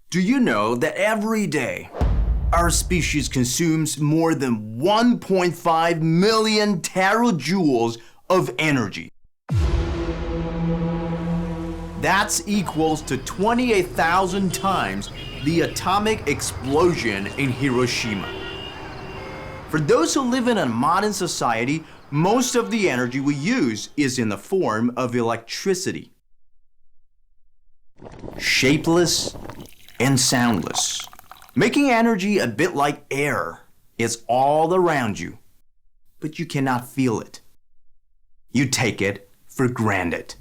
Do you know that every day our species consumes more than 1.5 million terajoules of energy? That's equals to 28,000 times the atomic explosion in Hiroshima. For those who live in a modern society, most of the energy we use is in the form of electricity. Shapeless and soundless. Making energy a bit like air. It's all around you, but you cannot feel it. You take it for granted.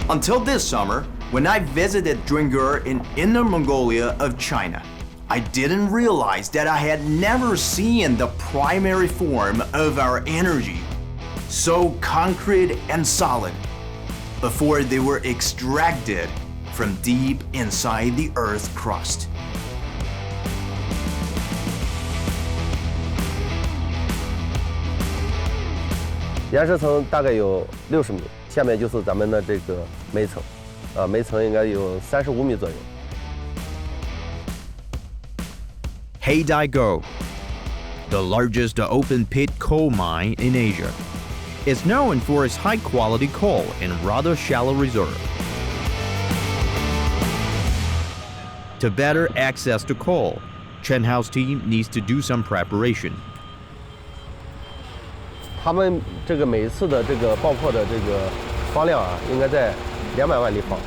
Until this summer, when I visited Junggar in Inner Mongolia of China, I didn't realize that I had never seen the primary form of our energy, so concrete and solid, before they were extracted from deep inside the Earth's crust. 岩石层大概有60米，下面就是咱们的这个煤层，煤层应该有35米左右。Heidaigo, the largest open-pit coal mine in Asia, is known for its high-quality coal and rather shallow reserve. To better access to coal, Chen Hao's team needs to do some preparation. 他们这个每一次的这个爆破的这个方量啊，应该在200万立方。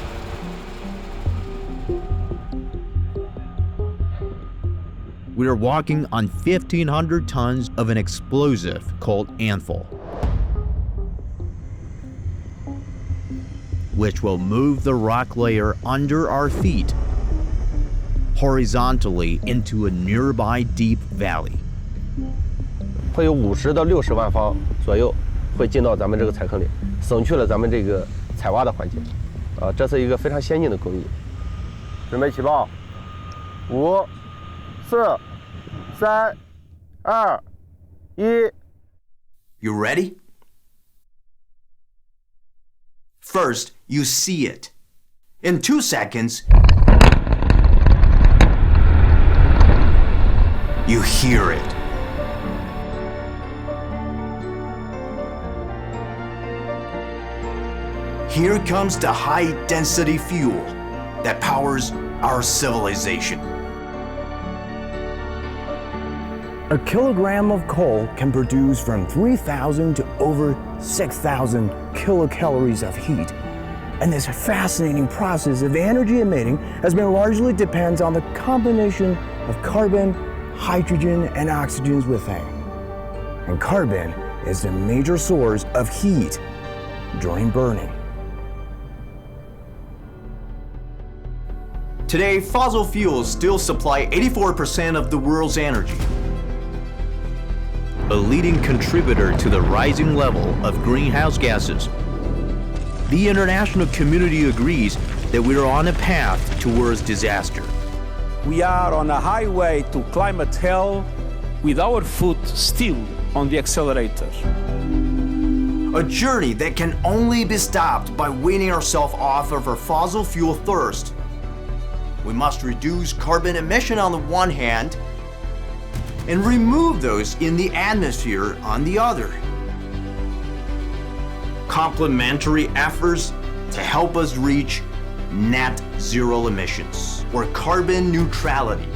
We are walking on 1,500 tons of an explosive called anthol, which will move the rock layer under our feet horizontally into a nearby deep valley. 会有50到60万方左右会进到咱们这个采坑里，省去了咱们这个采挖的环节。这是一个非常先进的工艺。准备起爆！5、4、3、2、1。You ready? First, you see it. In 2 seconds, you hear it. Here comes the high-density fuel that powers our civilization. A kilogram of coal can produce from 3,000 to over 6,000 kilocalories of heat. And this fascinating process of energy emitting has been largely depends on the combination of carbon, hydrogen, and oxygens within. And carbon is the major source of heat during burning. Today, fossil fuels still supply 84% of the world's energy. A leading contributor to the rising level of greenhouse gases. The international community agrees that we are on a path towards disaster. We are on a highway to climate hell with our foot still on the accelerator. A journey that can only be stopped by weaning ourselves off of our fossil fuel thirst. We must reduce carbon emission on the one hand and remove those in the atmosphere on the other. Complementary efforts to help us reach net zero emissions or carbon neutrality,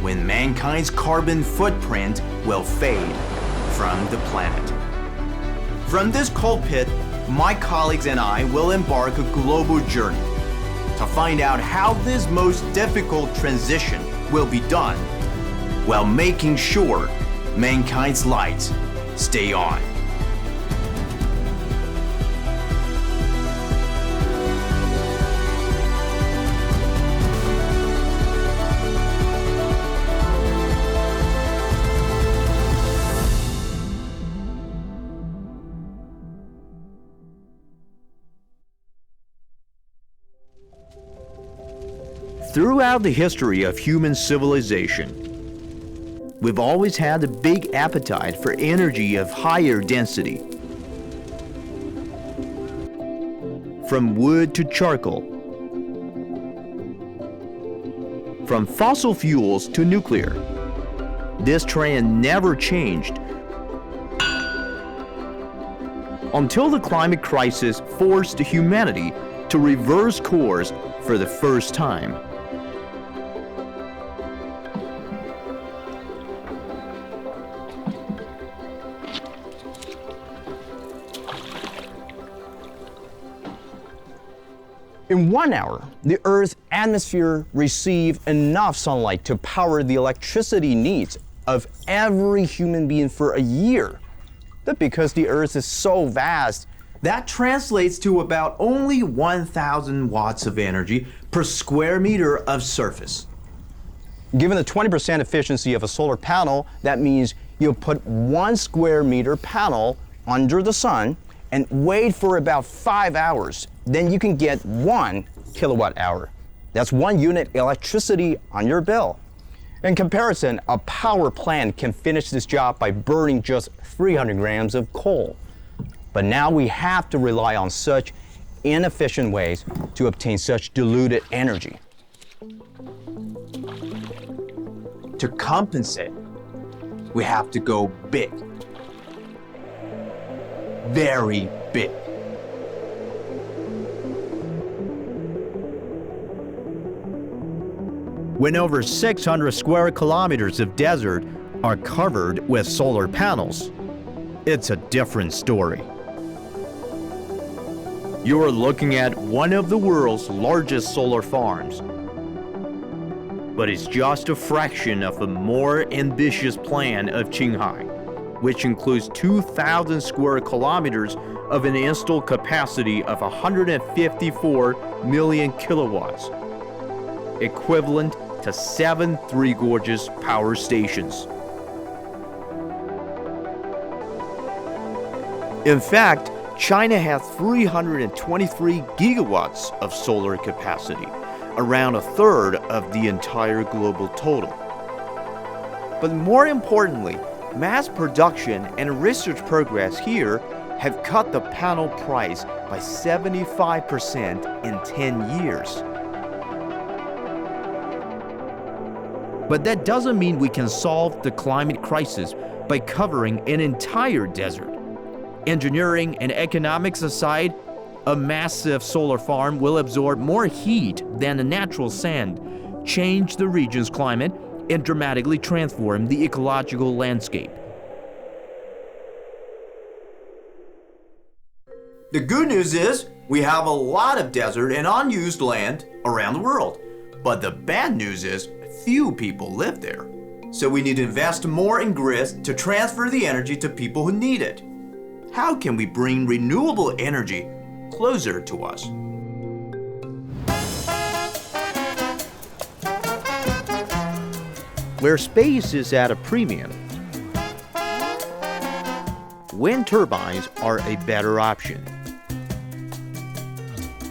when mankind's carbon footprint will fade from the planet. From this coal pit, my colleagues and I will embark a global journey to find out how this most difficult transition will be done while making sure mankind's lights stay on. Throughout the history of human civilization, we've always had a big appetite for energy of higher density. From wood to charcoal, from fossil fuels to nuclear, this trend never changed until the climate crisis forced humanity to reverse course for the first time. In 1 hour, the Earth's atmosphere receives enough sunlight to power the electricity needs of every human being for a year. But because the Earth is so vast, that translates to about only 1,000 watts of energy per square meter of surface. Given the 20% efficiency of a solar panel, that means you'll put 1 square meter panel under the sun and wait for about 5 hours. Then you can get 1 kilowatt hour. That's 1 unit electricity on your bill. In comparison, a power plant can finish this job by burning just 300 grams of coal. But now we have to rely on such inefficient ways to obtain such diluted energy. To compensate, we have to go big. Very big. When over 600 square kilometers of desert are covered with solar panels, it's a different story. You're looking at one of the world's largest solar farms. But it's just a fraction of a more ambitious plan of Qinghai, which includes 2,000 square kilometers of an installed capacity of 154 million kilowatts, equivalent to 7 Three Gorges power stations. In fact, China has 323 gigawatts of solar capacity, around a third of the entire global total. But more importantly, mass production and research progress here have cut the panel price by 75% in 10 years. But that doesn't mean we can solve the climate crisis by covering an entire desert. Engineering and economics aside, a massive solar farm will absorb more heat than the natural sand, change the region's climate, and dramatically transform the ecological landscape. The good news is we have a lot of desert and unused land around the world. But the bad news is few people live there. So we need to invest more in grids to transfer the energy to people who need it. How can we bring renewable energy closer to us? Where space is at a premium, wind turbines are a better option.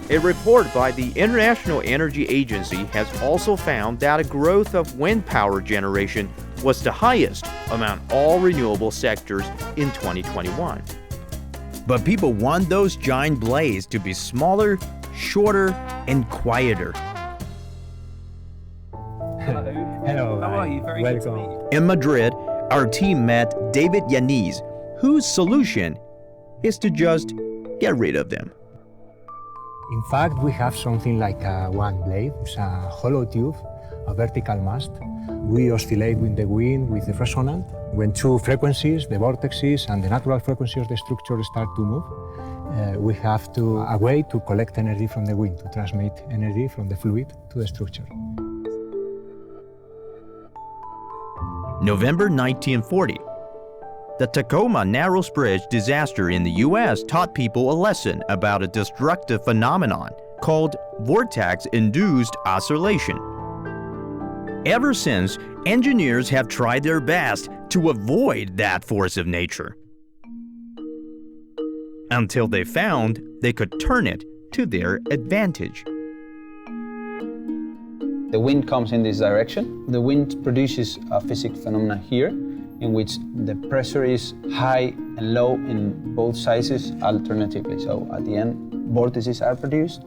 A report by the International Energy Agency has also found that a growth of wind power generation was the highest among all renewable sectors in 2021. But people want those giant blades to be smaller, shorter, and quieter. Hello, how are you? Very good to meet you. In Madrid, our team met David Yaniz, whose solution is to just get rid of them. In fact, we have something like one blade. It's a hollow tube, a vertical mast. We oscillate with the wind with the resonant. When two frequencies, the vortexes and the natural frequency of the structure start to move, we have a way to collect energy from the wind, to transmit energy from the fluid to the structure. November 1940. The Tacoma Narrows Bridge disaster in the US taught people a lesson about a destructive phenomenon called vortex-induced oscillation. Ever since, engineers have tried their best to avoid that force of nature, until they found they could turn it to their advantage. The wind comes in this direction. The wind produces a physical phenomenon here in which the pressure is high and low in both sizes alternatively. So at the end, vortices are produced.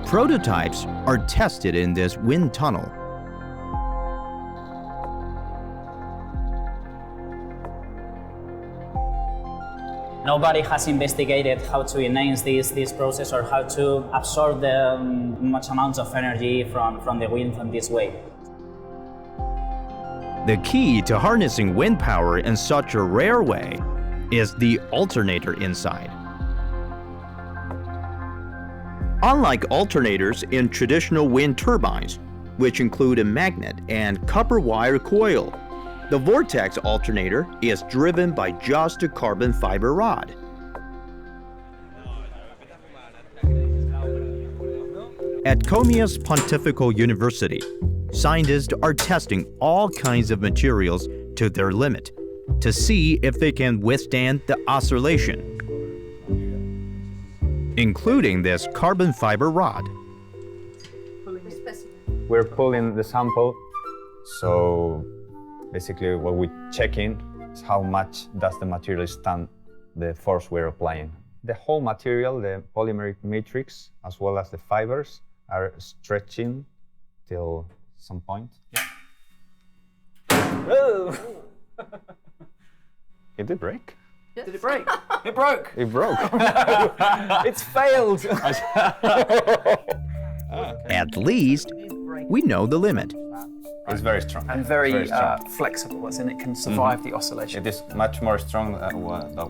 Prototypes are tested in this wind tunnel. Nobody has investigated how to enhance this process or how to absorb the much amounts of energy from the wind in this way. The key to harnessing wind power in such a rare way is the alternator inside. Unlike alternators in traditional wind turbines, which include a magnet and copper wire coil, the vortex alternator is driven by just a carbon fiber rod. At Comias Pontifical University, scientists are testing all kinds of materials to their limit to see if they can withstand the oscillation, including this carbon fiber rod. We're pulling the sample, so basically what we're checking is how much does the material stand the force we're applying. The whole material, the polymeric matrix, as well as the fibers, are stretching till some point. Yeah. Oh! It did break. Did it break? It broke! It broke. Oh, no. It's failed! At least, we know the limit. It's very strong. And very flexible, as in it can survive the oscillation. It is much more strong than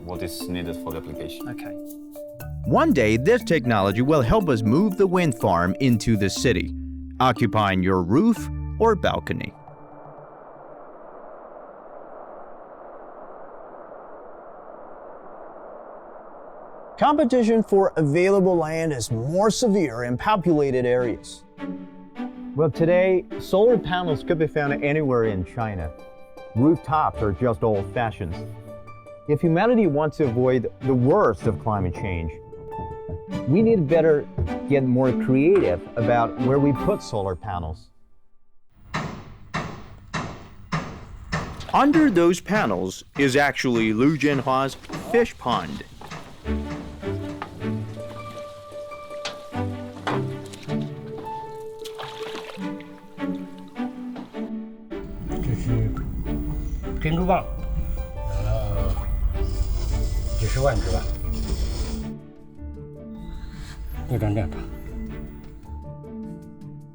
what is needed for the application. Okay. One day, this technology will help us move the wind farm into the city, occupying your roof or balcony. Competition for available land is more severe in populated areas. Well, today, solar panels could be found anywhere in China. Rooftops are just old-fashioned. If humanity wants to avoid the worst of climate change, we need to better get more creative about where we put solar panels. Under those panels is actually Lu Jianhua's fish pond.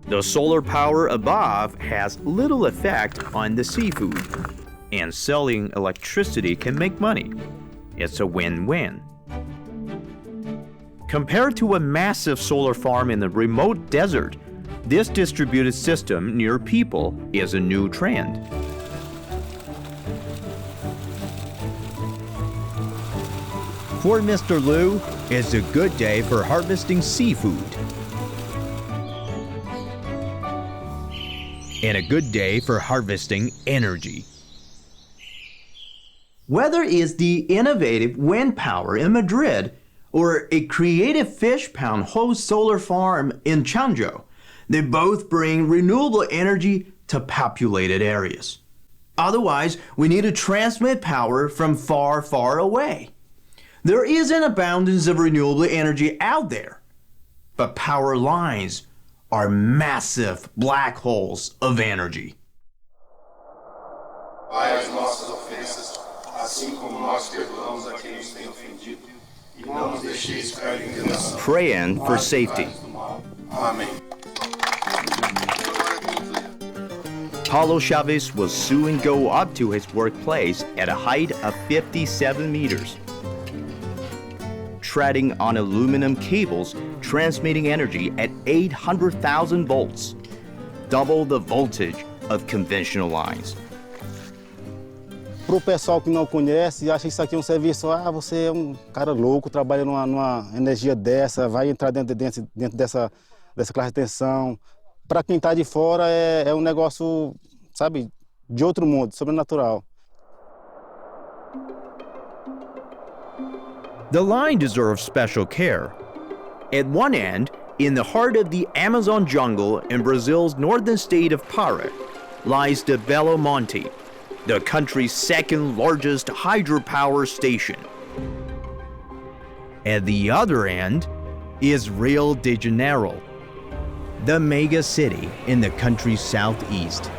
The solar power above has little effect on the seafood, and selling electricity can make money. It's a win-win. Compared to a massive solar farm in the remote desert, this distributed system near people is a new trend. For Mr. Liu, it's a good day for harvesting seafood. And a good day for harvesting energy. Whether it's the innovative wind power in Madrid or a creative fish pound host solar farm in Changzhou, they both bring renewable energy to populated areas. Otherwise, we need to transmit power from far, far away. There is an abundance of renewable energy out there, but power lines are massive black holes of energy. Pai, as nossas ofensas, assim como nós perdoamos a quem nos tem ofendido, e não nos deixeis cair em tentação. Praying for safety. Amém. Paulo Chavez will soon go up to his workplace at a height of 57 meters, treading on aluminum cables transmitting energy at 800,000 volts, double the voltage of conventional lines. Para o pessoal que não conhece, acha que isso aqui é um serviço, você é um cara louco, trabalha numa energia dessa, vai entrar dentro dessa classe de tensão. Para quem está de fora é um negócio, sabe, de outro mundo, sobrenatural. The line deserves special care. At one end, In the heart of the Amazon jungle in Brazil's northern state of Pará lies the Belo Monte, the country's second largest hydropower station. At the other end is Rio de Janeiro, the mega city in the country's southeast.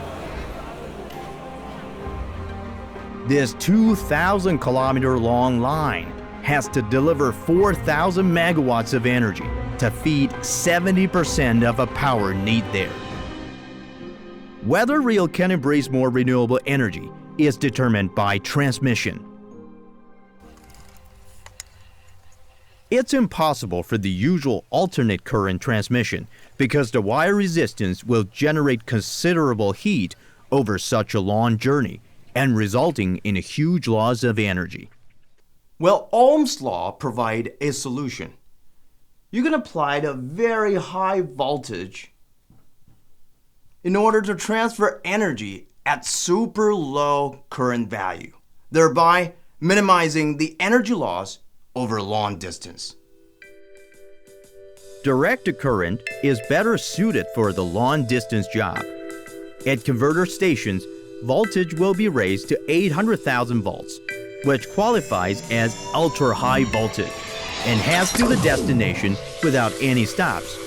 This 2,000-kilometer-long line has to deliver 4,000 megawatts of energy to feed 70% of the power need there. Whether Rio can embrace more renewable energy is determined by transmission. It's impossible for the usual alternate current transmission because the wire resistance will generate considerable heat over such a long journey and resulting in a huge loss of energy. Well, Ohm's law provides a solution. You can apply a very high voltage in order to transfer energy at super low current value, thereby minimizing the energy loss over a long distance. Direct current is better suited for the long distance job. At converter stations, voltage will be raised to 800,000 volts, which qualifies as ultra-high voltage and has to the destination without any stops.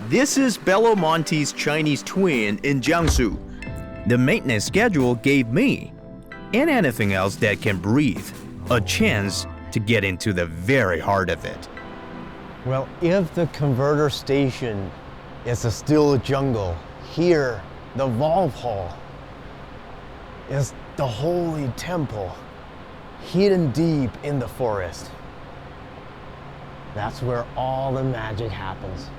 This is Belo Monte's Chinese twin in Jiangsu. The maintenance schedule gave me, and anything else that can breathe, a chance to get into the very heart of it. Well, if the converter station is still a jungle, here, the valve hall is the holy temple, hidden deep in the forest. That's where all the magic happens.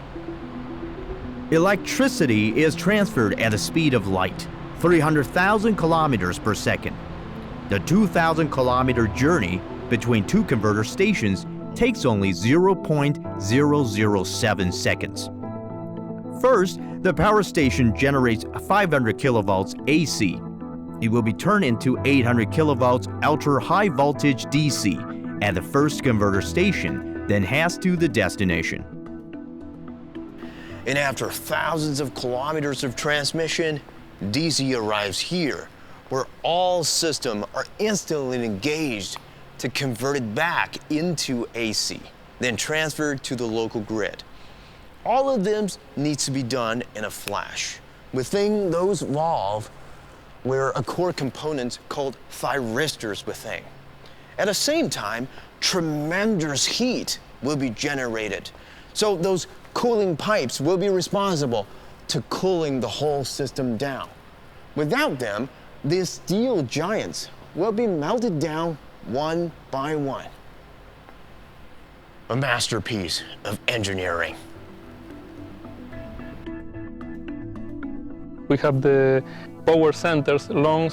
Electricity is transferred at a speed of light, 300,000 kilometers per second. The 2,000-kilometer journey between two converter stations takes only 0.007 seconds. First, the power station generates 500 kilovolts AC. It will be turned into 800 kilovolts ultra-high voltage DC at the first converter station, then has to the destination. And after thousands of kilometers of transmission, DC arrives here, where all systems are instantly engaged to convert it back into AC, then transferred to the local grid. All of them needs to be done in a flash. Within those valves were a core component called thyristors within. At the same time, tremendous heat will be generated. So those cooling pipes will be responsible to cooling the whole system down. Without them, these steel giants will be melted down one by one. A masterpiece of engineering. We have the power centers along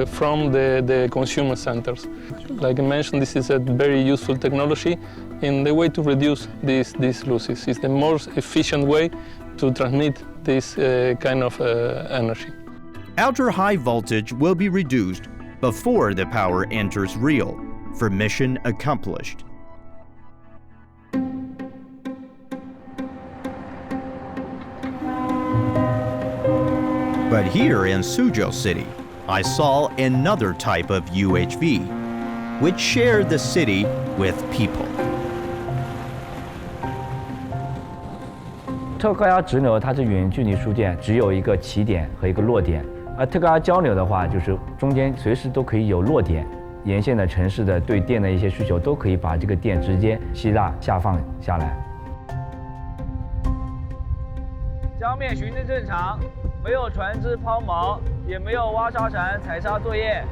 from the consumer centers. Like I mentioned, this is a very useful technology, and the way to reduce these losses is the most efficient way to transmit this kind of energy. Ultra-high voltage will be reduced before the power enters Rio for mission accomplished. But here in Suzhou City, I saw another type of UHV, which shared the city with people. 特高压直流它是远距离输电，只有一个起点和一个落点。而特高压交流的话，就是中间随时都可以有落点，沿线的城市的对电的一些需求都可以把这个电直接吸纳下放下来。江面巡视正常，没有船只抛锚，也没有挖沙船采沙作业。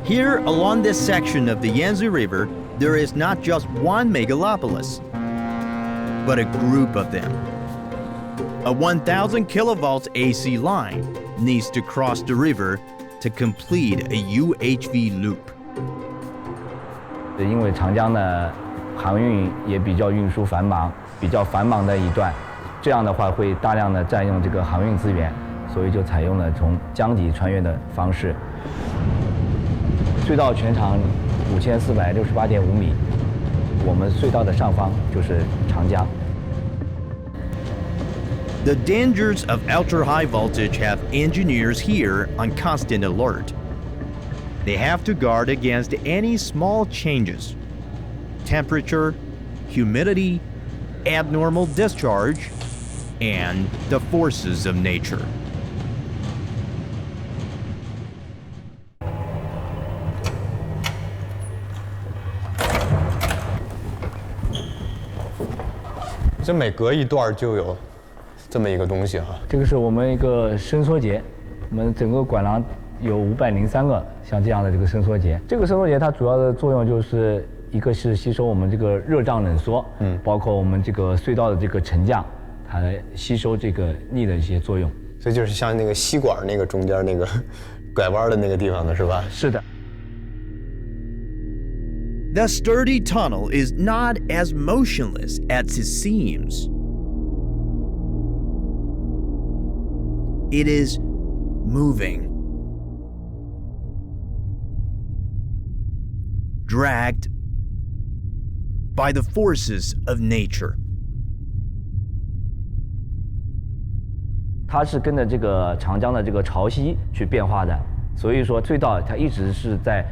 Here, along this section of the Yangtze River, there is not just one megalopolis, but a group of them. A 1,000 kilovolts AC line needs to cross the river to complete a UHV loop. 因为长江的航运也比较运输繁忙，比较繁忙的一段，这样的话会大量的占用这个航运资源，所以就采用了从江底穿越的方式。隧道全长5468.5米，我们隧道的上方就是长江。 The dangers of ultra-high voltage have engineers here on constant alert. They have to guard against any small changes. Temperature, humidity, abnormal discharge, and the forces of nature. 这每隔一段就有这么一个东西哈。这个是我们一个伸缩节，我们整个管廊有503个像这样的这个伸缩节。这个伸缩节它主要的作用就是一个是吸收我们这个热胀冷缩，包括我们这个隧道的这个沉降，它吸收这个力的一些作用。所以就是像那个吸管那个中间那个拐弯的那个地方的是吧？是的。 The sturdy tunnel is not as motionless as it seems. It is moving, dragged by the forces of nature. 它是跟着这个长江的这个潮汐去变化的，所以说隧道它一直是在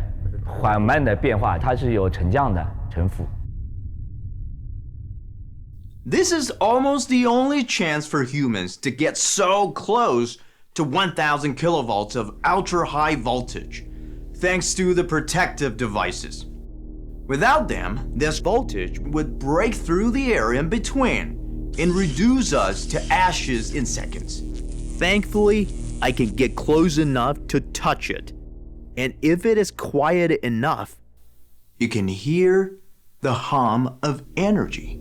缓慢的变化，它是有沉降的沉浮。 This is almost the only chance for humans to get so close to 1,000 kilovolts of ultra-high voltage, thanks to the protective devices. Without them, this voltage would break through the area in between and reduce us to ashes in seconds. Thankfully, I can get close enough to touch it. And if it is quiet enough, you can hear the hum of energy.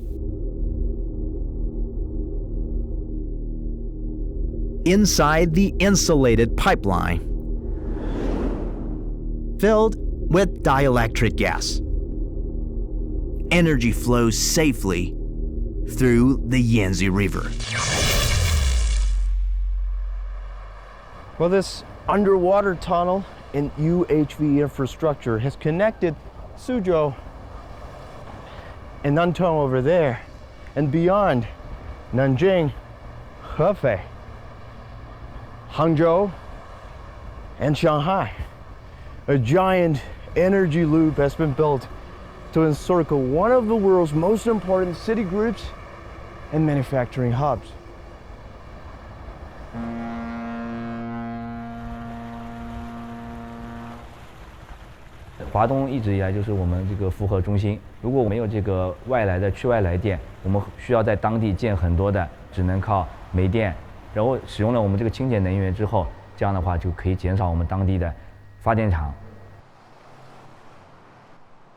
Inside the insulated pipeline, filled with dielectric gas, energy flows safely through the Yangtze River. Well, this underwater tunnel and UHV infrastructure has connected Suzhou and Nantong over there and beyond Nanjing, Hefei, Hangzhou, and Shanghai. A giant energy loop has been built to encircle one of the world's most important city groups and manufacturing hubs. 华东一直以来就是我们这个负荷中心。如果没有这个外来的去外来电，我们需要在当地建很多的，只能靠煤电。然后使用了我们这个清洁能源之后，这样的话就可以减少我们当地的发电厂。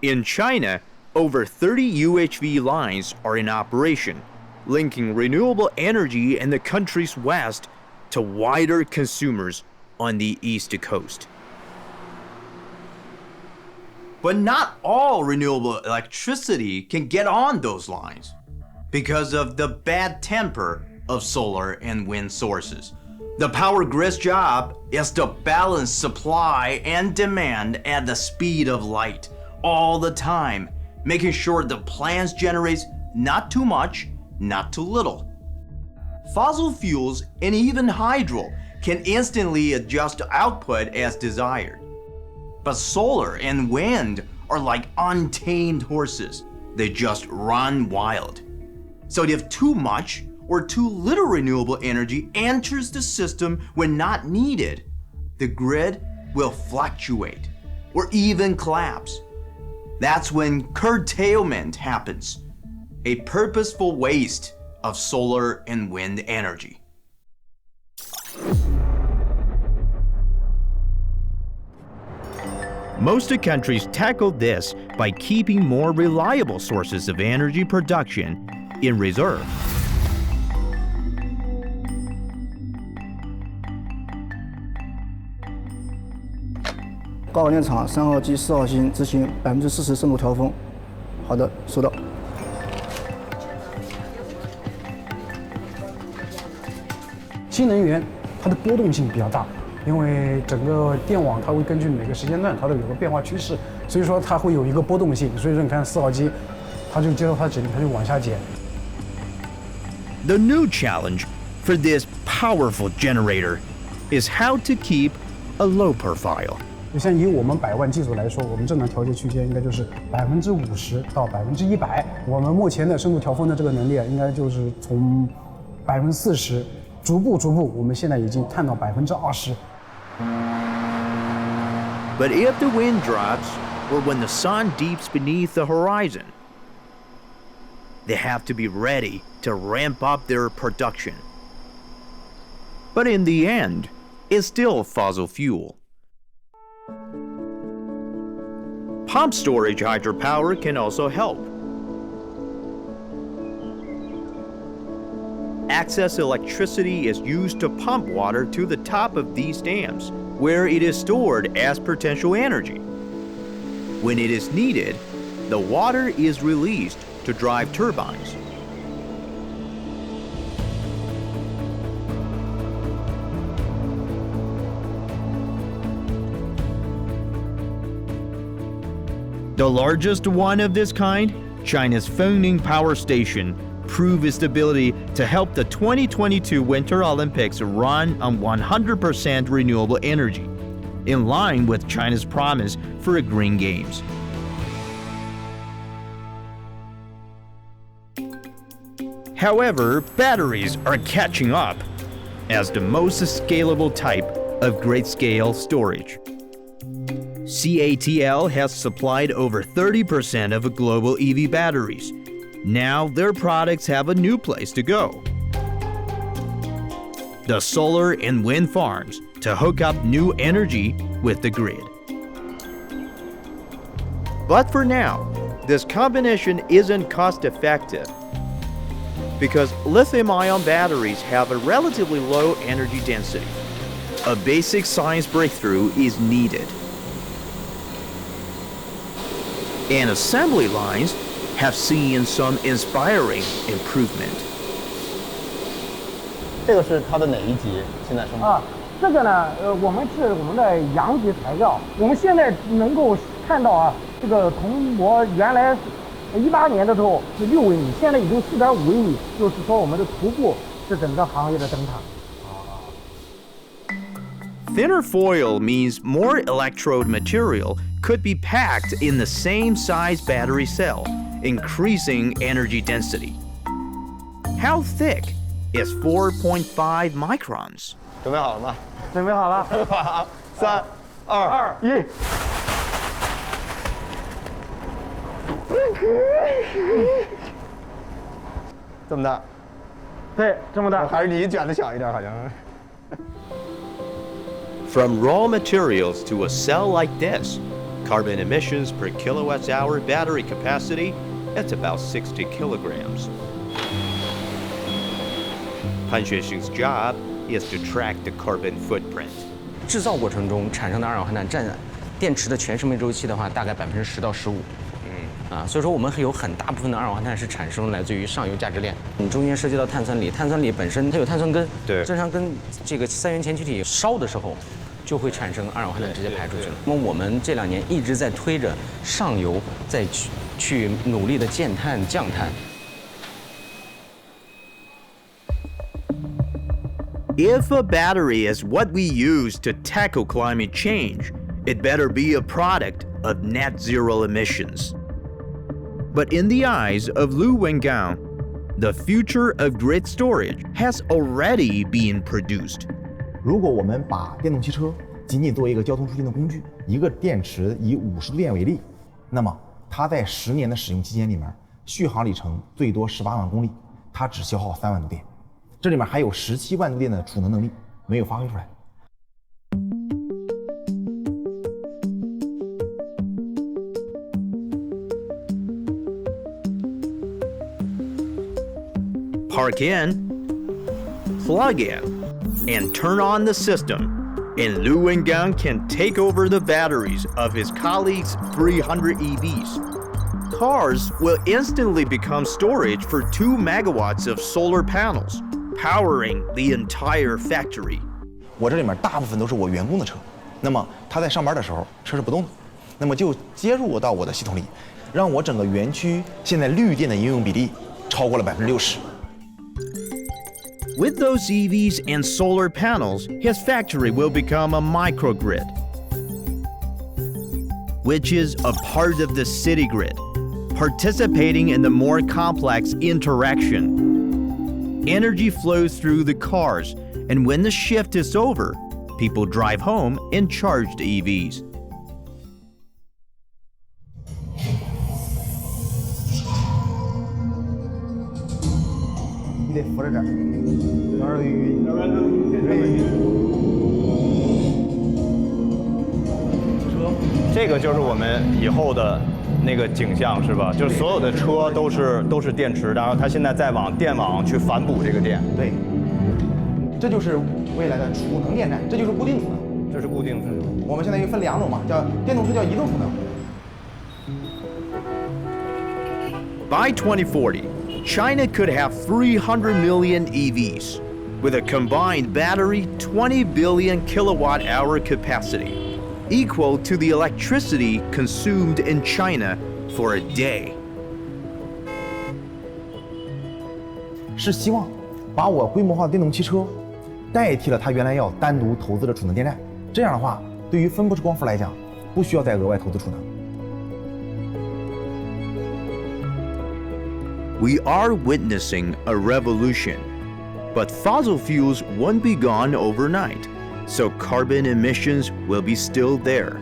In China, over 30 UHV lines are in operation, linking renewable energy in the country's west to wider consumers on the east coast. But not all renewable electricity can get on those lines because of the bad temper of solar and wind sources. The power grid's job is to balance supply and demand at the speed of light all the time, making sure the plants generates not too much, not too little. Fossil fuels and even hydro can instantly adjust output as desired. But solar and wind are like untamed horses. They just run wild. So if too much or too little renewable energy enters the system when not needed, the grid will fluctuate or even collapse. That's when curtailment happens, a purposeful waste of solar and wind energy. Most countries tackle this by keeping more reliable sources of energy production in reserve. 高网电厂3号机、4号机执行40%深度调峰。好的，收到。新能源它的波动性比较大，因为整个电网它会根据每个时间段它都有个变化趋势，所以说它会有一个波动性。所以说你看4号机，它就接到它指令，它就往下减。The new challenge for this powerful generator is how to keep a low profile. 就像以我们100万机组来说，我们正常调节区间应该就是50%到100%。我们目前的深度调峰的这个能力啊，应该就是从40%，逐步，我们现在已经探到20%。But if the wind drops, or when the sun deeps beneath the horizon, they have to be ready to ramp up their production. But in the end, it's still fossil fuel. Pump storage hydropower can also help. Excess electricity is used to pump water to the top of these dams, where it is stored as potential energy. When it is needed, the water is released to drive turbines. The largest one of this kind, China's Fengning Power Station, proved its ability to help the 2022 Winter Olympics run on 100% renewable energy, in line with China's promise for a Green Games. However, batteries are catching up as the most scalable type of great-scale storage. CATL has supplied over 30% of global EV batteries. Now their products have a new place to go: the solar and wind farms to hook up new energy with the grid. But for now, this combination isn't cost-effective because lithium-ion batteries have a relatively low energy density. A basic science breakthrough is needed. And assembly lines have seen some inspiring improvement. 这个是它的哪一级？现在生产？这个呢，我们是我们的阳极材料。我们现在能够看到啊，这个铜模原来18年的时候是6微米，现在已经4.5微米，就是说我们的徒步是整个行业的灯塔。Thinner foil means more electrode material could be packed in the same size battery cell, increasing energy density. How thick is 4.5 microns? 准备好了吗？准备好了。3、2、1。这么大？对，这么大。还是你卷的小一点，好像。From raw materials to a cell like this, carbon emissions per kilowatt-hour battery capacity, it's about 60 kilograms. Han Xuexing's job is to track the carbon footprint. 制造过程中产生的二氧化碳占电池的全生命周期的话，大概10%到15%。所以说我们有很大部分的二氧化碳是产生来自于上游价值链。中间涉及到碳酸锂，碳酸锂本身它有碳酸根，对，正常跟这个三元前驱体烧的时候，就会产生二氧化碳直接排出去了。那么我们这2年一直在推着上游再去努力的减碳降碳。If a battery is what we use to tackle climate change, it better be a product of net zero emissions. But in the eyes of Lu Wengao, the future of grid storage has already been produced. 如果我们把电动汽车仅仅作为一个交通出行的工具，一个电池以50度电为例，那么它在10年的使用期间里面，续航里程最多18万公里，它只消耗3万度电，这里面还有17万度电的储能能力没有发挥出来。Park in, plug in, and turn on the system, and Lu Wengao can take over the batteries of his colleagues' 300 EVs. Cars will instantly become storage for 2 megawatts of solar panels, powering the entire factory. 我这里面大部分都是我员工的车，那么他在上班的时候车是不动的，那么就接入到我的系统里，让我整个园区现在绿电的应用比例超过了60%。With those EVs and solar panels, his factory will become a microgrid, which is a part of the city grid, participating in the more complex interaction. Energy flows through the cars, and when the shift is over, people drive home and charge the EVs. "这个就是我们以后的那个景象，是吧？就是所有的车都是电池，然后它现在在往电网去反哺这个电。对，这就是未来的储能电站，这就是固定储能。这是固定储能。我们现在又分2种嘛，叫电动车叫移动储能。By 2040, China could have 300 million EVs, with a combined battery 20 billion kilowatt-hour capacity, equal to the electricity consumed in China for a day. 是希望把我规模化的电动汽车代替了它原来要单独投资的储能电站，这样的话，对于分布式光伏来讲，不需要再额外投资储能。We are witnessing a revolution, but fossil fuels won't be gone overnight, so carbon emissions will be still there.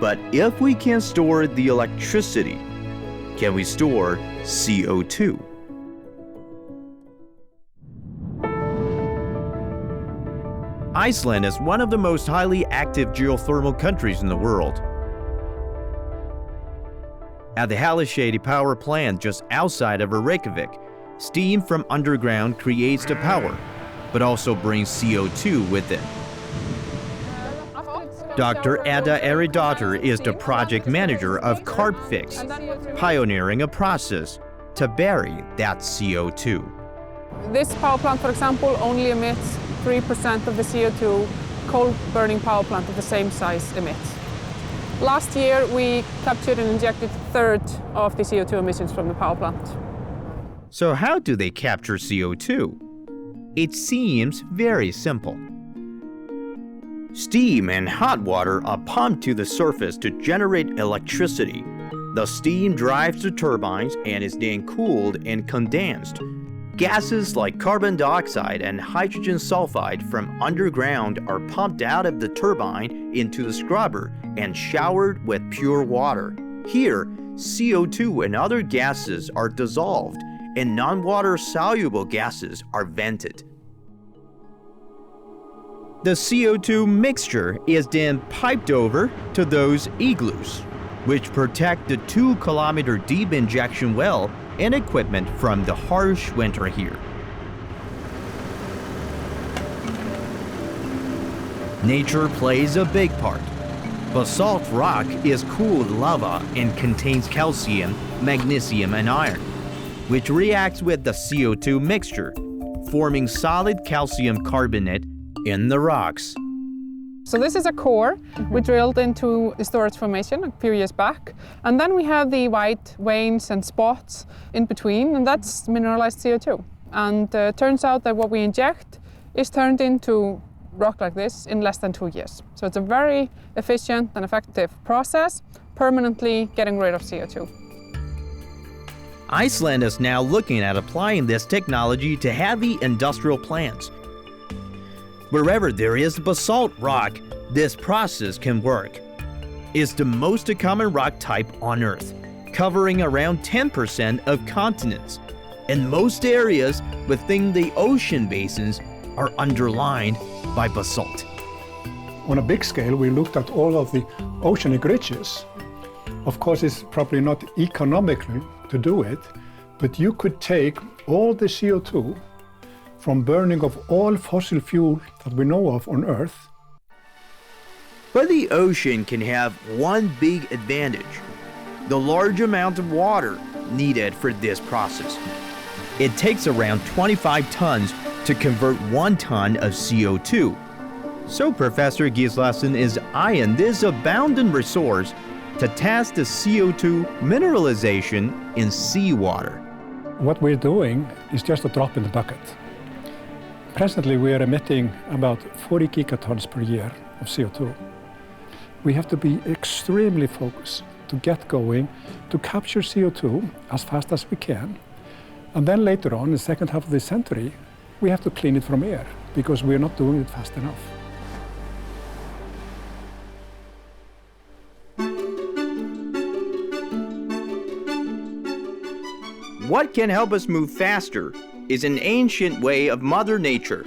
But if we can store the electricity, can we store CO2? Iceland is one of the most highly active geothermal countries in the world. At the Hallishady power plant just outside of Reykjavik, steam from underground creates the power, but also brings CO2 with it. Dr. Ada Eridottir is the project manager of CarbFix, pioneering a process to bury that CO2. This power plant, for example, only emits 3% of the CO2 coal-burning power plant of the same size emits. Last year, we captured and injected a third of the CO2 emissions from the power plant. So how do they capture CO2? It seems very simple. Steam and hot water are pumped to the surface to generate electricity. The steam drives the turbines and is then cooled and condensed. Gases like carbon dioxide and hydrogen sulfide from underground are pumped out of the turbine into the scrubber and showered with pure water. Here, CO2 and other gases are dissolved, and non-water soluble gases are vented. The CO2 mixture is then piped over to those igloos, which protect the 2-kilometer deep injection well and equipment from the harsh winter here. Nature plays a big part. Basalt rock is cooled lava and contains calcium, magnesium, and iron, which reacts with the CO2 mixture, forming solid calcium carbonate in the rocks. So this is a core we drilled into the storage formation a few years back. And then we have the white veins and spots in between, and that's mineralized CO2. And turns out that what we inject is turned into rock like this in less than 2 years. So it's a very efficient and effective process, permanently getting rid of CO2. Iceland is now looking at applying this technology to heavy industrial plants. Wherever there is basalt rock, this process can work. It's the most common rock type on Earth, covering around 10% of continents. And most areas within the ocean basins are underlined by basalt. On a big scale, we looked at all of the oceanic ridges. Of course, it's probably not economically to do it, but you could take all the CO2 from burning of all fossil fuel that we know of on Earth. But the ocean can have one big advantage: the large amount of water needed for this process. It takes around 25 tons to convert 1 ton of CO2. So Professor Gislason is eyeing this abundant resource to test the CO2 mineralization in seawater. What we're doing is just a drop in the bucket. Presently, we are emitting about 40 gigatons per year of CO2. We have to be extremely focused to get going, to capture CO2 as fast as we can. And then later on, in the second half of the century, we have to clean it from air because we're not doing it fast enough. What can help us move faster is an ancient way of Mother Nature.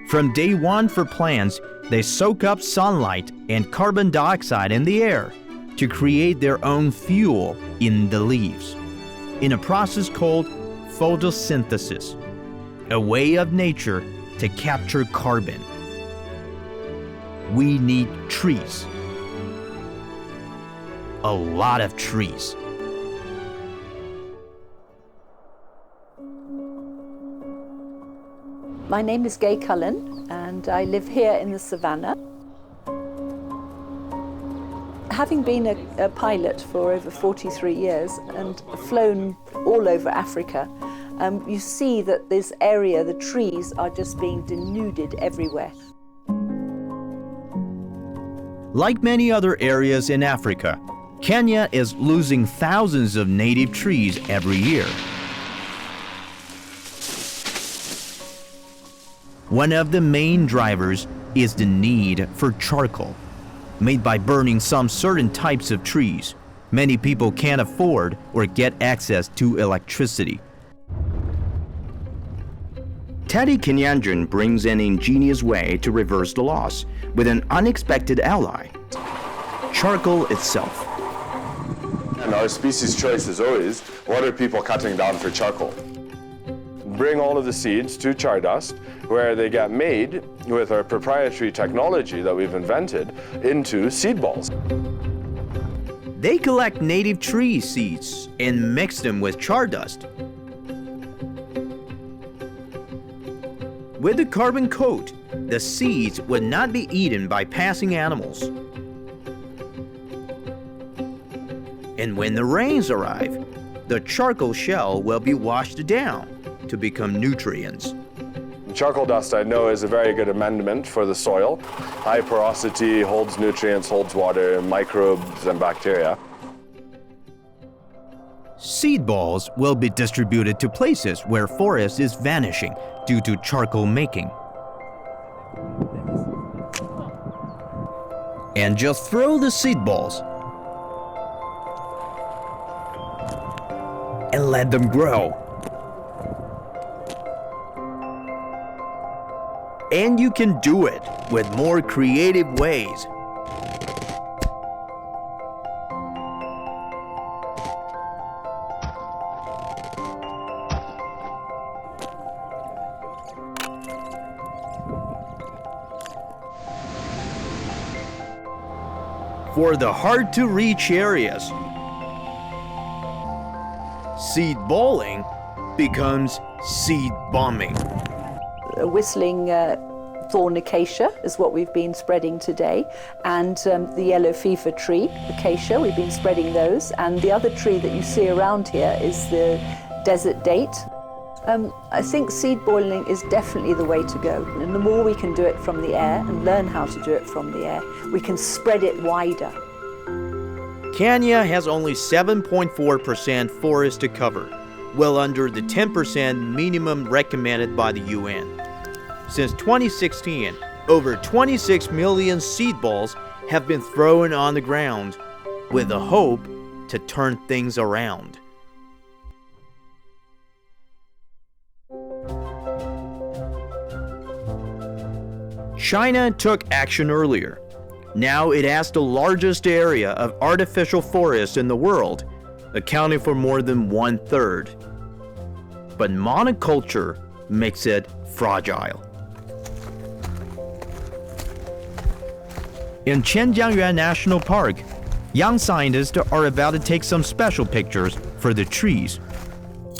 From day one for plants, they soak up sunlight and carbon dioxide in the air to create their own fuel in the leaves, in a process called photosynthesis, a way of nature to capture carbon. We need trees. A lot of trees. My name is Gay Cullen and I live here in the savannah. Having been a pilot for over 43 years and flown all over Africa, you see that this area, the trees, are just being denuded everywhere. Like many other areas in Africa, Kenya is losing thousands of native trees every year. One of the main drivers is the need for charcoal. Made by burning some certain types of trees, many people can't afford or get access to electricity. Teddy Kenyanjin brings an ingenious way to reverse the loss with an unexpected ally: charcoal itself. And our species choice is always, what are people cutting down for charcoal? Bring all of the seeds to Chardust, where they get made with our proprietary technology that we've invented into seed balls. They collect native tree seeds and mix them with Chardust. With the carbon coat, the seeds would not be eaten by passing animals. And when the rains arrive, the charcoal shell will be washed down to become nutrients. Charcoal dust, I know, is a very good amendment for the soil. High porosity, holds nutrients, holds water, microbes, and bacteria. Seed balls will be distributed to places where forest is vanishing due to charcoal making. And just throw the seed balls and let them grow. And you can do it with more creative ways. For the hard-to-reach areas, seed balling becomes seed bombing. Whistling thorn acacia is what we've been spreading today, and the yellow fever tree, acacia, we've been spreading those, and the other tree that you see around here is the desert date. I think seed boiling is definitely the way to go, and the more we can do it from the air and learn how to do it from the air, we can spread it wider. Kenya has only 7.4% forest to cover, well under the 10% minimum recommended by the UN. Since 2016, over 26 million seed balls have been thrown on the ground, with the hope to turn things around. China took action earlier. Now it has the largest area of artificial forest in the world, accounting for more than 1/3. But monoculture makes it fragile. In Zhenjiangyuan National Park, young scientists are about to take some special pictures for the trees.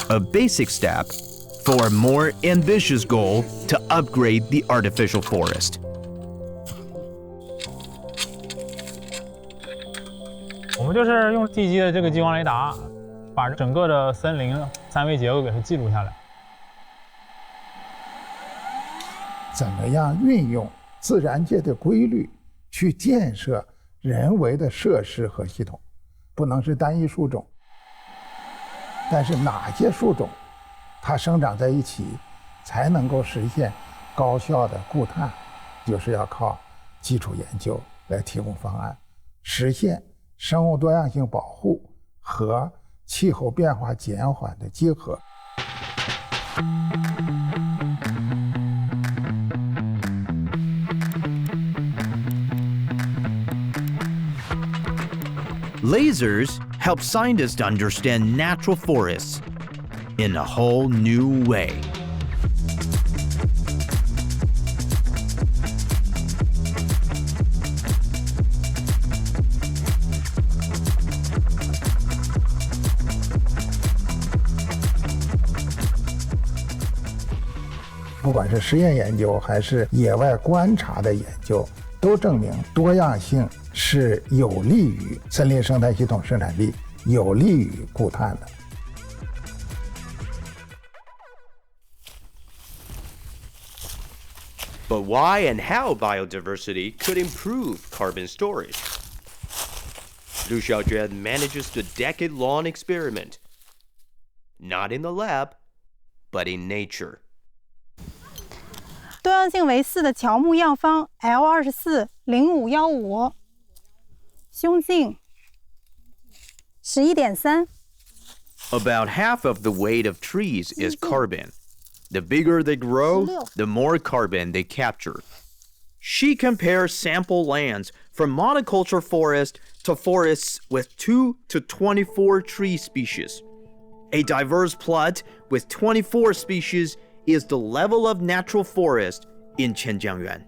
A basic step for a more ambitious goal to upgrade the artificial forest. 我们就是用地基的这个激光雷达，把整个的森林三维结构给它记录下来。怎么样运用自然界的规律去建设人为的设施和系统，不能是单一树种。但是哪些树种它生长在一起才能够实现高效的固碳，就是要靠基础研究来提供方案，实现生物多样性保护和气候变化减缓的结合。Lasers help scientists understand natural forests in a whole new way. "不管是实验研究还是野外观察的研究，都证明多样性是有利于森林生态系统生产力，有利于固碳的。But why and how biodiversity could improve carbon storage? Liu Xiaojun manages the decade-long experiment. Not in the lab, but in nature. 多样性为4的乔木药方 L240515，胸径11.3。About half of the weight of trees is carbon. The bigger they grow, the more carbon they capture. She compares sample lands from monoculture forest to forests with 2 to 24 tree species. A diverse plot with 24 species is the level of natural forest in Qianjiangyuan.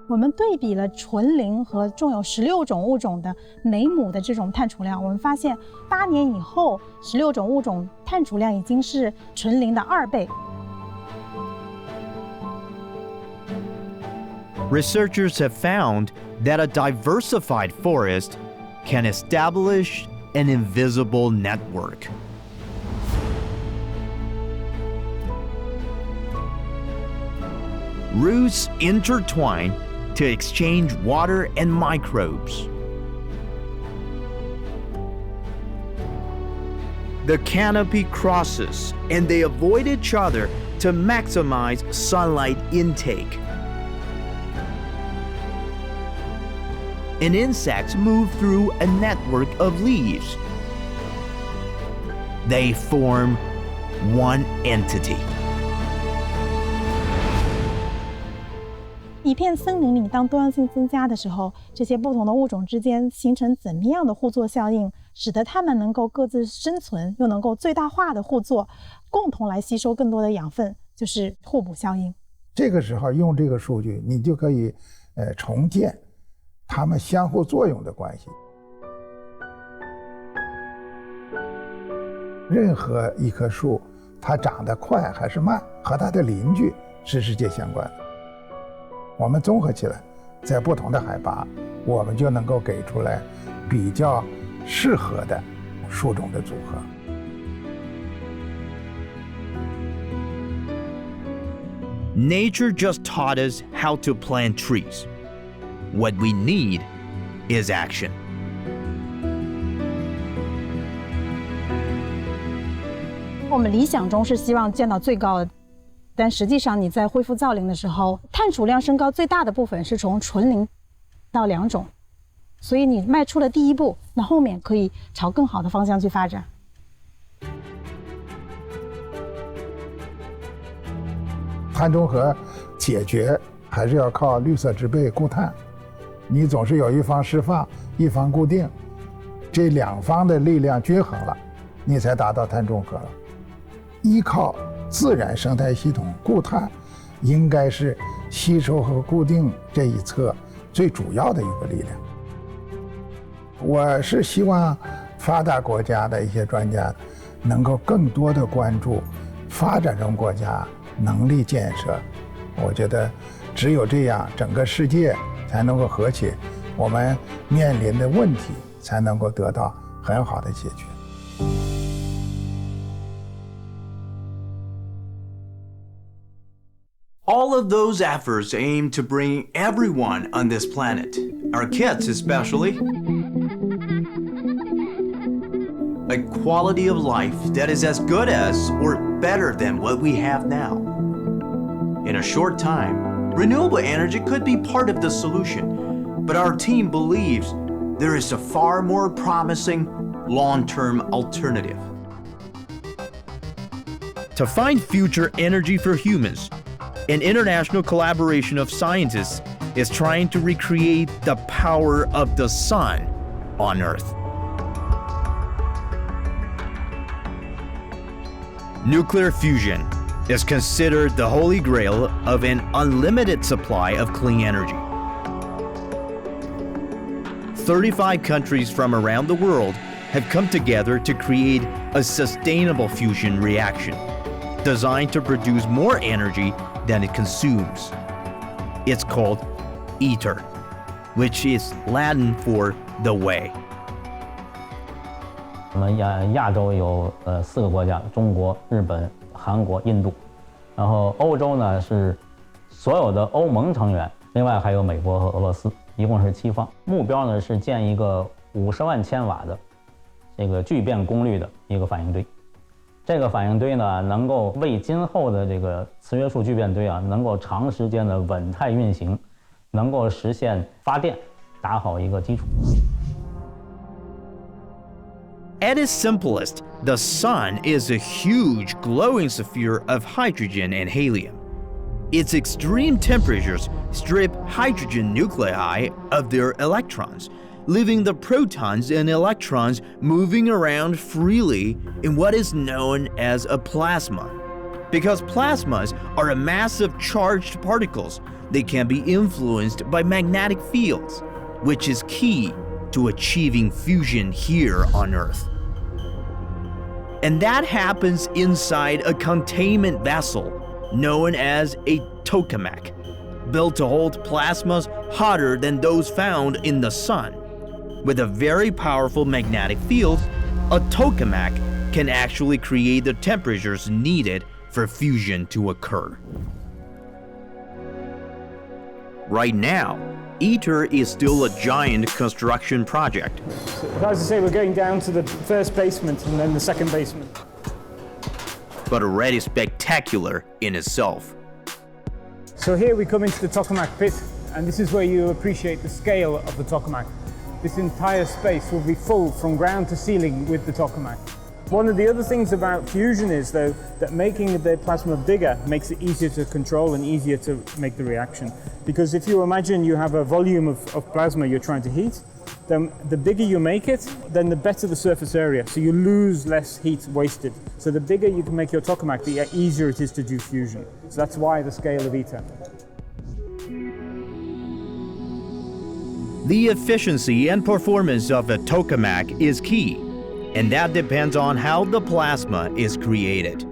我们对比了纯林和种有16种物种的每亩的这种碳储量，我们发现8年以后，16种物种碳储量已经是纯林的2倍。Researchers have found that a diversified forest can establish an invisible network. Roots intertwine to exchange water and microbes. The canopy crosses and they avoid each other to maximize sunlight intake. And insects move through a network of leaves. They form one entity. 一片森林里，当多样性增加的时候，这些不同的物种之间形成怎么样的互作效应，使得它们能够各自生存，又能够最大化的互作，共同来吸收更多的养分，就是互补效应。这个时候用这个数据，你就可以重建它们相互作用的关系。任何一棵树，它长得快还是慢，和它的邻居是直接相关的。我们综合起来，在不同的海拔，我们就能够给出来比较适合的树种的组合。Nature just taught us how to plant trees. What we need is action. 我们理想中是希望见到最高的，但实际上你在恢复造林的时候，碳储量升高最大的部分是从纯林到2种，所以你迈出了第一步，那后面可以朝更好的方向去发展。碳中和解决还是要靠绿色植被固碳，你总是有一方释放，一方固定，这2方的力量均衡了，你才达到碳中和了。依靠自然生态系统固碳，应该是吸收和固定这一侧最主要的一个力量。我是希望发达国家的一些专家能够更多的关注发展中国家能力建设。我觉得只有这样，整个世界才能够和谐，我们面临的问题才能够得到很好的解决。All of those efforts aim to bring everyone on this planet, our kids especially, a quality of life that is as good as or better than what we have now. In a short time, renewable energy could be part of the solution, but our team believes there is a far more promising long-term alternative. To find future energy for humans, an international collaboration of scientists is trying to recreate the power of the sun on Earth. Nuclear fusion is considered the holy grail of an unlimited supply of clean energy. 35 countries from around the world have come together to create a sustainable fusion reaction designed to produce more energy than it consumes. It's called ITER, which is Latin for the way. 我们亚洲有4个国家：中国、日本、韩国、印度。然后欧洲呢是所有的欧盟成员，另外还有美国和俄罗斯，一共是7方。目标呢是建一个50万千瓦的这个聚变功率的一个反应堆。这个反应堆呢，能够为今后的这个磁约束聚变堆啊，能够长时间的稳态运行，能够实现发电，打好一个基础。At its simplest, the sun is a huge glowing sphere of hydrogen and helium. Its extreme temperatures strip hydrogen nuclei of their electrons, leaving the protons and electrons moving around freely in what is known as a plasma. Because plasmas are a mass of charged particles, they can be influenced by magnetic fields, which is key to achieving fusion here on Earth. And that happens inside a containment vessel known as a tokamak, built to hold plasmas hotter than those found in the sun. With a very powerful magnetic field, a tokamak can actually create the temperatures needed for fusion to occur. Right now, ITER is still a giant construction project. So, as I say, we're going down to the first basement and then the second basement. But already spectacular in itself. So here we come into the tokamak pit, and this is where you appreciate the scale of the tokamak. This entire space will be full from ground to ceiling with the tokamak. One of the other things about fusion is, though, that making the plasma bigger makes it easier to control and easier to make the reaction. Because if you imagine you have a volume of plasma you're trying to heat, then the bigger you make it, then the better the surface area. So you lose less heat wasted. So the bigger you can make your tokamak, the easier it is to do fusion. So that's why the scale of ITER. The efficiency and performance of a tokamak is key, and that depends on how the plasma is created.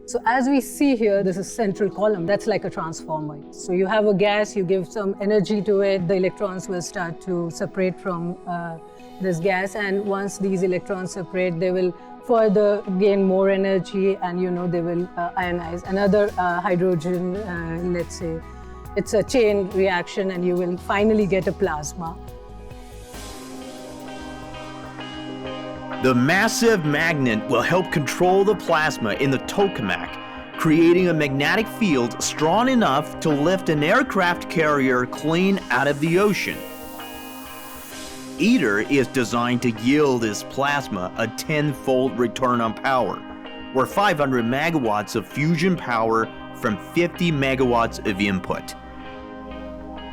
So as we see here, this is central column, that's like a transformer. So you have a gas, you give some energy to it, the electrons will start to separate from this gas, and once these electrons separate, they will further gain more energy, and they will ionize another hydrogen, let's say. It's a chain reaction, and you will finally get a plasma. The massive magnet will help control the plasma in the tokamak, creating a magnetic field strong enough to lift an aircraft carrier clean out of the ocean. ITER is designed to yield its plasma a 10-fold return on power, or 500 megawatts of fusion power from 50 megawatts of input.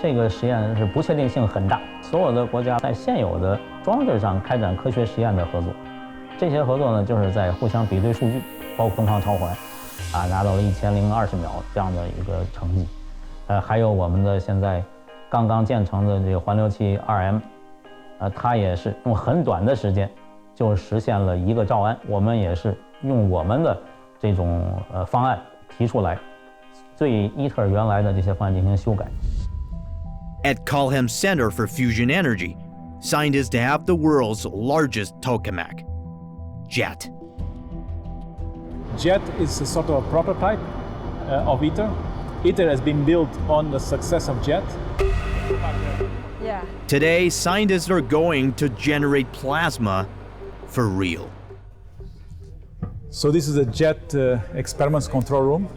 这个实验是不确定性很大，所有的国家在现有的装置上开展科学实验的合作。这些合作呢，就是在互相比对数据，包括东方超环，拿到了1020秒这样的一个成绩。还有我们的现在刚刚建成的这个环流器 2M，它也是用很短的时间就实现了1个兆安。我们也是用我们的这种方案提出来，对ITER原来的这些方案进行修改。At Culham Center for Fusion Energy, scientists have the world's largest tokamak, JET. JET is a sort of a prototype of ITER. ITER has been built on the success of JET. Yeah. Today, scientists are going to generate plasma for real. So this is a JET experiments control room.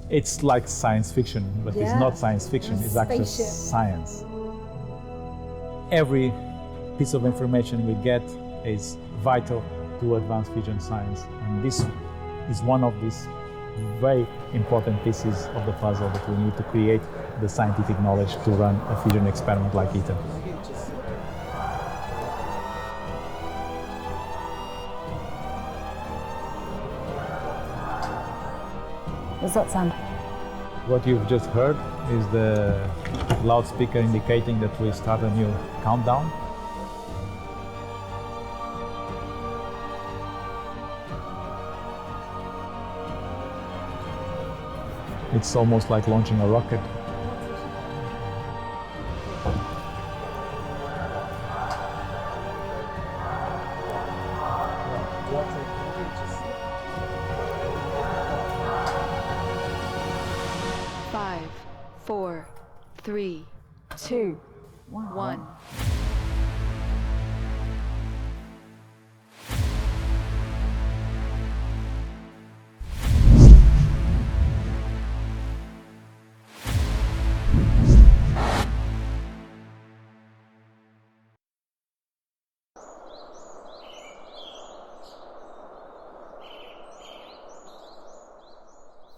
It's like science fiction, but it's not science fiction, it's actually science. Every piece of information we get is vital to advanced fusion science. And this is one of these very important pieces of the puzzle that we need to create the scientific knowledge to run a fusion experiment like ITER. What's that sound? What you've just heard is the loudspeaker indicating that we start a new countdown. It's almost like launching a rocket. Five, 4, 3, 2, 1.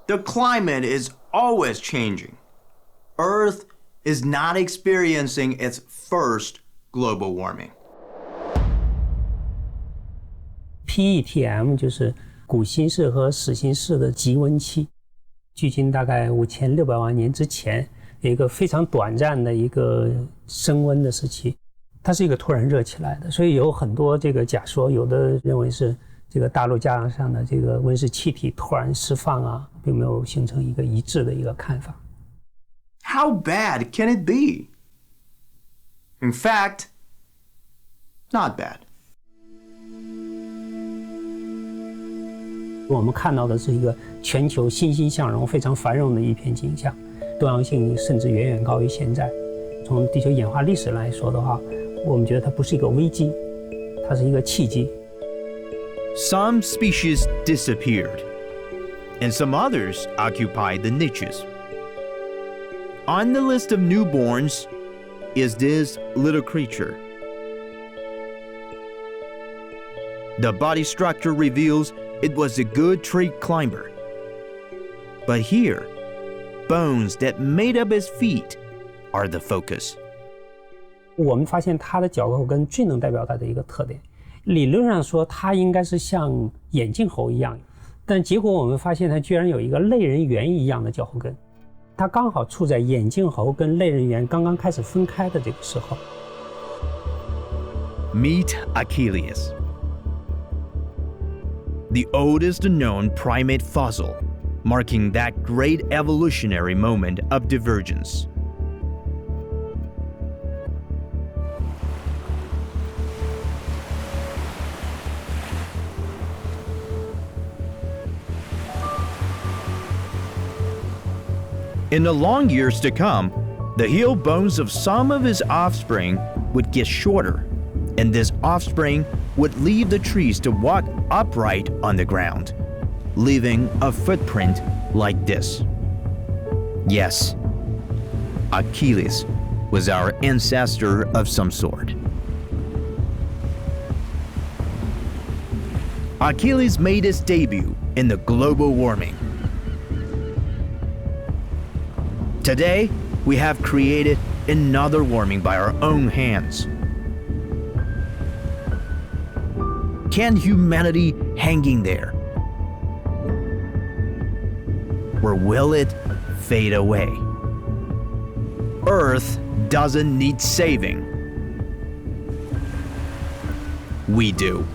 The climate is always changing. Earth is not experiencing its first global warming. PETM 就是古新世和始新世的极温期，距今大概5600万年之前，有一个非常短暂的一个升温的时期，它是一个突然热起来的，所以有很多这个假说，有的认为是这个大陆架上的这个温室气体突然释放啊，并没有形成一个一致的一个看法。How bad can it be? In fact, not bad. 我们看到的是一个全球欣欣向荣、非常繁荣的一片景象，多样性甚至远远高于现在。从地球演化历史来说的话，我们觉得它不是一个危机，它是一个契机。Some species disappeared, and some others occupy the niches. On the list of newborns is this little creature. The body structure reveals it was a good tree climber. But here, bones that made up its feet are the focus. 我们发现它的脚后跟最能代表它的一个特点。理论上说，它应该是像眼镜猴一样，但结果我们发现它居然有一个类人猿一样的脚后跟，它刚好处在眼镜猴跟类人猿刚刚开始分开的这个时候。Meet Achilles, the oldest known primate fossil, marking that great evolutionary moment of divergence. In the long years to come, the heel bones of some of his offspring would get shorter, and this offspring would leave the trees to walk upright on the ground, leaving a footprint like this. Yes, Achilles was our ancestor of some sort. Achilles made his debut in the global warming. Today, we have created another warming by our own hands. Can humanity hang in there? Or will it fade away? Earth doesn't need saving. We do.